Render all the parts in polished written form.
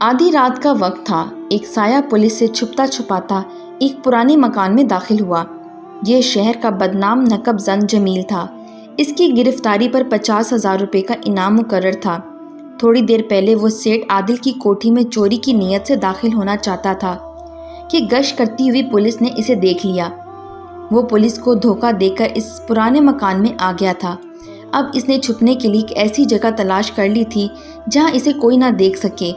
आधी रात का वक्त था। एक साया पुलिस से छुपता छुपाता एक पुराने मकान में दाखिल हुआ। ये शहर का बदनाम नकब जन जमील था। इसकी गिरफ्तारी पर 50,000 रुपये का इनाम मुकर्रर था। थोड़ी देर पहले वो सेठ आदिल की कोठी में चोरी की नीयत से दाखिल होना चाहता था कि गश्त करती हुई पुलिस ने इसे देख लिया। वो पुलिस को धोखा देकर इस पुराने मकान में आ गया था। अब इसने छुपने के लिए एक ऐसी जगह तलाश कर ली थी जहां इसे कोई ना देख सके।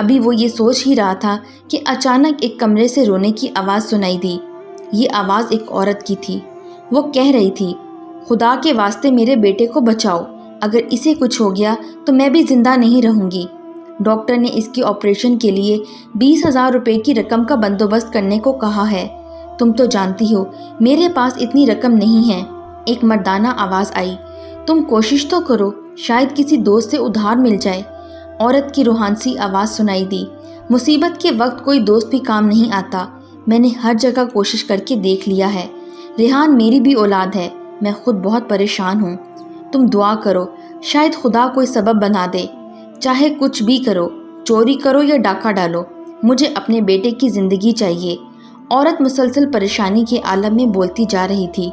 अभी वो ये सोच ही रहा था कि अचानक एक कमरे से रोने की आवाज़ सुनाई दी। ये आवाज़ एक औरत की थी। वो कह रही थी, खुदा के वास्ते मेरे बेटे को बचाओ, अगर इसे कुछ हो गया तो मैं भी जिंदा नहीं रहूंगी। डॉक्टर ने इसके ऑपरेशन के लिए 20,000 रुपये की रकम का बंदोबस्त करने को कहा है। तुम तो जानती हो मेरे पास इतनी रकम नहीं है। एक मर्दाना आवाज़ आई, तुम कोशिश तो करो, शायद किसी दोस्त से उधार मिल जाए। औरत की रूहानी आवाज़ सुनाई दी, मुसीबत के वक्त कोई दोस्त भी काम नहीं आता। मैंने हर जगह कोशिश करके देख लिया है। रेहान मेरी भी औलाद है, मैं खुद बहुत परेशान हूँ। तुम दुआ करो, शायद खुदा कोई सबब बना दे। चाहे कुछ भी करो, चोरी करो या डाका डालो, मुझे अपने बेटे की ज़िंदगी चाहिए। औरत मुसलसल परेशानी के आलम में बोलती जा रही थी।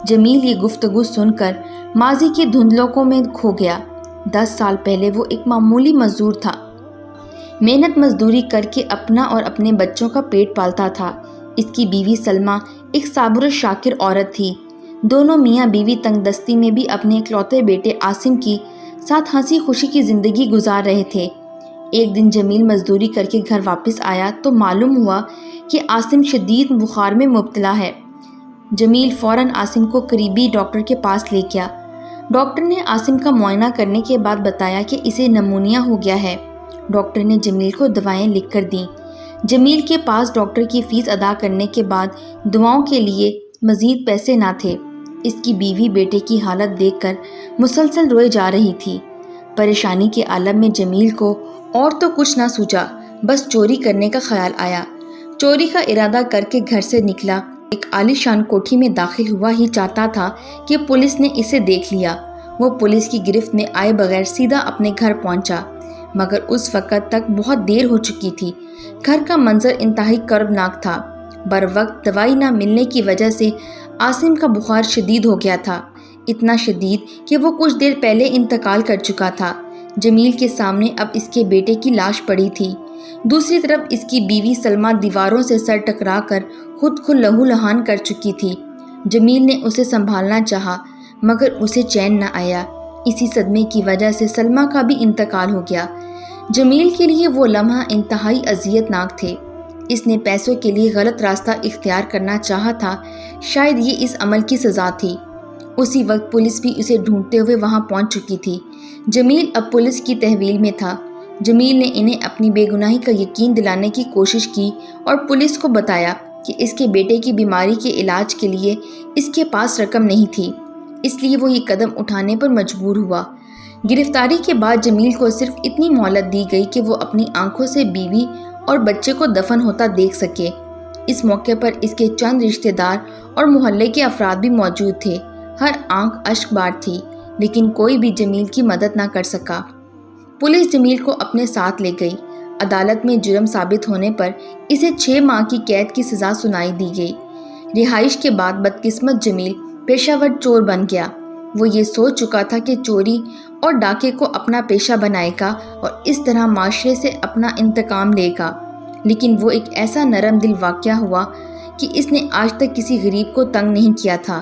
जमील ये गुफ्तगू सुनकर माजी की धुंधलों में खो गया। 10 साल पहले वो एक मामूली मजदूर था। मेहनत मजदूरी करके अपना और अपने बच्चों का पेट पालता था। इसकी बीवी सलमा एक साबुर शाकिर औरत थी। दोनों मियाँ बीवी तंगदस्ती में भी अपने इकलौते बेटे आसिम की साथ हंसी खुशी की ज़िंदगी गुजार रहे थे। एक दिन जमील मजदूरी करके घर वापस आया तो मालूम हुआ कि आसिम शदीद बुखार में मुब्तला है। जमील फ़ौरन आसिम को करीबी डॉक्टर के पास ले गया। डॉक्टर ने आसिम का मुआयना करने के बाद बताया कि इसे नमूनिया हो गया है। डॉक्टर ने जमील को दवाएं लिख कर दी। जमील के पास डॉक्टर की फ़ीस अदा करने के बाद दुआओं के लिए मज़ीद पैसे ना थे। इसकी बीवी बेटे की हालत देखकर मुसलसल रोए जा रही थी। परेशानी के आलम में जमील को और तो कुछ ना सूझा, बस चोरी करने का ख्याल आया। चोरी का इरादा करके घर से निकला। एक आलीशान कोठी में दाखिल हुआ ही चाहता था कि पुलिस ने इसे देख लिया। वो पुलिस की गिरफ्त में आए बगैर सीधा अपने घर पहुंचा, मगर उस वक़्त तक बहुत देर हो चुकी थी। घर का मंजर इंतहाई कर्बनाक था। बर वक्त दवाई ना मिलने की वजह से आसिम का बुखार शदीद हो गया था, इतना शदीद कि वो कुछ देर पहले इंतकाल कर चुका था। जमील के सामने अब इसके बेटे की लाश पड़ी थी। दूसरी तरफ इसकी बीवी सलमा दीवारों से सर टकरा कर खुद को लहूलुहान कर चुकी थी। जमील ने उसे संभालना चाहा, मगर उसे चैन न आया। इसी सदमे की वजह से सलमा का भी इंतकाल हो गया। जमील के लिए वो लम्हा इंतहाई अजियतनाक थे। इसने पैसों के लिए गलत रास्ता इख्तियार करना चाहा था, शायद ये इस अमल की सज़ा थी। उसी वक्त पुलिस भी उसे ढूंढते हुए वहां पहुंच चुकी थी। जमील अब पुलिस की तहवील में था। जमील ने इन्हें अपनी बेगुनाही का यकीन दिलाने की कोशिश की और पुलिस को बताया कि इसके बेटे की बीमारी के इलाज के लिए इसके पास रकम नहीं थी, इसलिए वो ये कदम उठाने पर मजबूर हुआ। गिरफ्तारी के बाद जमील को सिर्फ इतनी मोहलत दी गई कि वो अपनी आंखों से बीवी और बच्चे को दफन होता देख सके। इस मौके पर इसके चंद रिश्तेदार और मोहल्ले के अफराद भी मौजूद थे। हर आंख अश्कबार थी, लेकिन कोई भी जमील की मदद ना कर सका। पुलिस जमील को अपने साथ ले गई। अदालत में जुर्म साबित होने पर इसे 6 माह की कैद की सज़ा सुनाई दी गई। रिहाइश के बाद बदकिस्मत जमील पेशावर चोर बन गया। वो ये सोच चुका था कि चोरी और डाके को अपना पेशा बनाएगा और इस तरह माशरे से अपना इंतकाम लेगा। लेकिन वो एक ऐसा नरम दिल वाक़या हुआ कि इसने आज तक किसी गरीब को तंग नहीं किया था।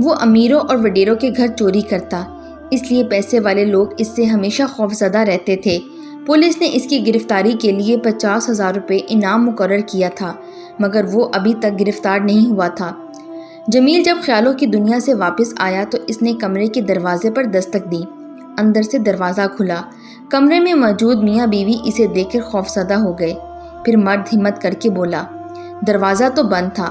वो अमीरों और वडेरों के घर चोरी करता, इसलिए पैसे वाले लोग इससे हमेशा खौफज़दा रहते थे। पुलिस ने इसकी गिरफ्तारी के लिए 50,000 रुपये इनाम मुकर्रर किया था, मगर वो अभी तक गिरफ्तार नहीं हुआ था। जमील जब ख्यालों की दुनिया से वापस आया तो इसने कमरे के दरवाजे पर दस्तक दी। अंदर से दरवाज़ा खुला। कमरे में मौजूद मियाँ बीवी इसे देखकर खौफज़दा हो गए। फिर मर्द हिम्मत करके बोला, दरवाज़ा तो बंद था,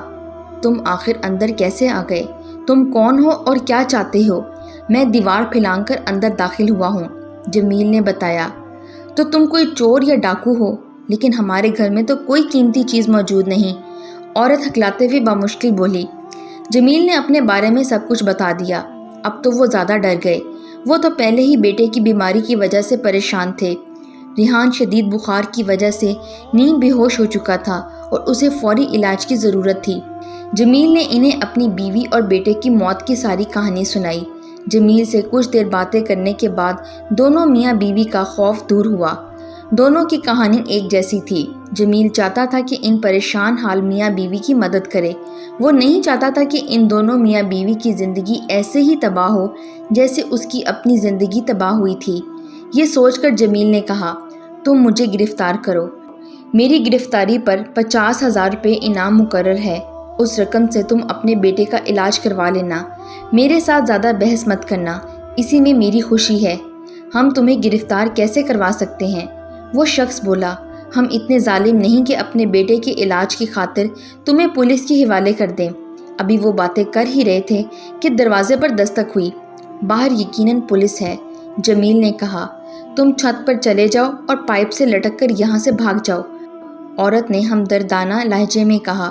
तुम आखिर अंदर कैसे आ गए? तुम कौन हो और क्या चाहते हो? मैं दीवार फैलाकर अंदर दाखिल हुआ हूँ, जमील ने बताया। तो तुम कोई चोर या डाकू हो? लेकिन हमारे घर में तो कोई कीमती चीज़ मौजूद नहीं, औरत हकलाते हुए बामुश्किल बोली। जमील ने अपने बारे में सब कुछ बता दिया। अब तो वो ज़्यादा डर गए। वो तो पहले ही बेटे की बीमारी की वजह से परेशान थे। ریحان شدید بخار کی وجہ سے نیم بے ہوش ہو چکا تھا اور اسے فوری علاج کی ضرورت تھی۔ جمیل نے انہیں اپنی بیوی اور بیٹے کی موت کی ساری کہانی سنائی۔ جمیل سے کچھ دیر باتیں کرنے کے بعد دونوں میاں بیوی کا خوف دور ہوا۔ دونوں کی کہانی ایک جیسی تھی۔ جمیل چاہتا تھا کہ ان پریشان حال میاں بیوی کی مدد کرے۔ وہ نہیں چاہتا تھا کہ ان دونوں میاں بیوی کی زندگی ایسے ہی تباہ ہو جیسے اس کی اپنی زندگی تباہ ہوئی تھی۔ یہ سوچ کر جمیل نے کہا، تم مجھے گرفتار کرو۔ میری گرفتاری پر 50,000 روپے انعام مقرر ہے۔ اس رقم سے تم اپنے بیٹے کا علاج کروا لینا۔ میرے ساتھ زیادہ بحث مت کرنا، اسی میں میری خوشی ہے۔ ہم تمہیں گرفتار کیسے کروا سکتے ہیں؟ وہ شخص بولا، ہم اتنے ظالم نہیں کہ اپنے بیٹے کے علاج کی خاطر تمہیں پولیس کے حوالے کر دیں۔ ابھی وہ باتیں کر ہی رہے تھے کہ دروازے پر دستک ہوئی۔ باہر یقیناً پولیس ہے۔ جمیل نے کہا، تم چھت پر چلے جاؤ اور پائپ سے لٹک کر یہاں سے بھاگ جاؤ۔ عورت نے ہمدردانہ لہجے میں کہا۔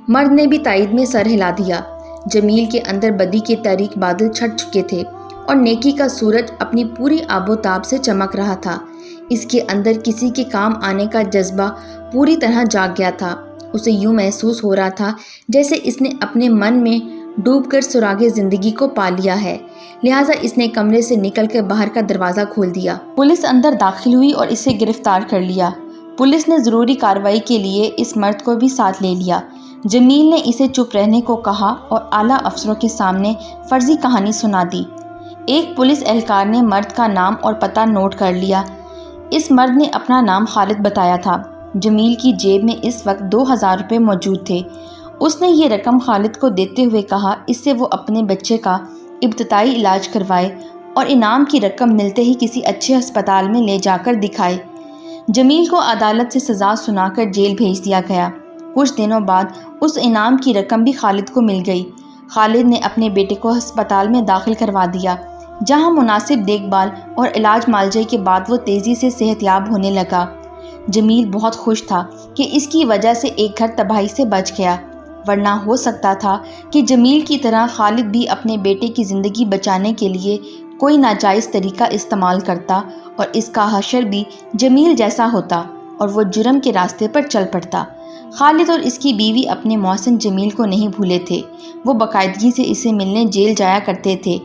مرد نے بھی تائید میں سر ہلا دیا۔ جمیل کے اندر بدی کے تاریک بادل چھٹ چکے تھے اور نیکی کا سورج اپنی پوری آب و تاب سے چمک رہا تھا۔ اس کے اندر کسی کے کام آنے کا جذبہ پوری طرح جاگ گیا تھا۔ اسے یوں محسوس ہو رہا تھا جیسے اس نے اپنے من میں ڈوب کر سراغ زندگی کو پا لیا ہے، لہٰذا اس نے کمرے سے نکل کر باہر کا دروازہ کھول دیا۔ پولیس اندر داخل ہوئی اور اسے گرفتار کر لیا۔ پولیس نے ضروری کارروائی کے لیے اس مرد کو بھی ساتھ لے لیا۔ جمیل نے اسے چپ رہنے کو کہا اور اعلیٰ افسروں کے سامنے فرضی کہانی سنا دی۔ ایک پولیس اہلکار نے مرد کا نام اور پتہ نوٹ کر لیا۔ اس مرد نے اپنا نام خالد بتایا تھا۔ جمیل کی جیب میں اس وقت 2,000 روپے موجود تھے۔ اس نے یہ رقم خالد کو دیتے ہوئے کہا اس سے وہ اپنے بچے کا ابتدائی علاج کروائے اور انعام کی رقم ملتے ہی کسی اچھے ہسپتال میں لے جا کر دکھائے۔ جمیل کو عدالت سے سزا سنا کر جیل بھیج دیا گیا۔ کچھ دنوں بعد اس انعام کی رقم بھی خالد کو مل گئی۔ خالد نے اپنے بیٹے کو ہسپتال میں داخل کروا دیا، جہاں مناسب دیکھ بھال اور علاج معالجے کے بعد وہ تیزی سے صحت یاب ہونے لگا۔ جمیل بہت خوش تھا کہ اس کی وجہ سے ایک گھر تباہی سے بچ گیا، ورنہ ہو سکتا تھا کہ جمیل کی طرح خالد بھی اپنے بیٹے کی زندگی بچانے کے لیے کوئی ناجائز طریقہ استعمال کرتا اور اس کا حشر بھی جمیل جیسا ہوتا اور وہ جرم کے راستے پر چل پڑتا۔ خالد اور اس کی بیوی اپنے محسن جمیل کو نہیں بھولے تھے۔ وہ باقاعدگی سے اسے ملنے جیل جایا کرتے تھے۔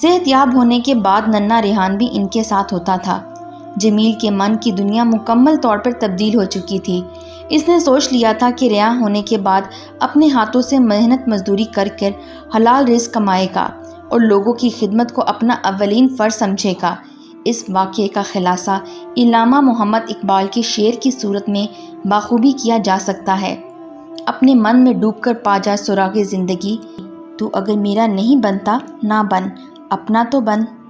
صحت یاب ہونے کے بعد ننھا ریحان بھی ان کے ساتھ ہوتا تھا۔ جمیل کے من کی دنیا مکمل طور پر تبدیل ہو چکی تھی۔ اس نے سوچ لیا تھا کہ رہا ہونے کے بعد اپنے ہاتھوں سے محنت مزدوری کر کر حلال رزق کمائے گا اور لوگوں کی خدمت کو اپنا اولین فرض سمجھے گا۔ اس واقعے کا خلاصہ علامہ محمد اقبال کے شعر کی صورت میں بخوبی کیا جا سکتا ہے۔ اپنے من میں ڈوب کر پا جا سراغ زندگی، تو اگر میرا نہیں بنتا نہ بن، اپنا تو بن۔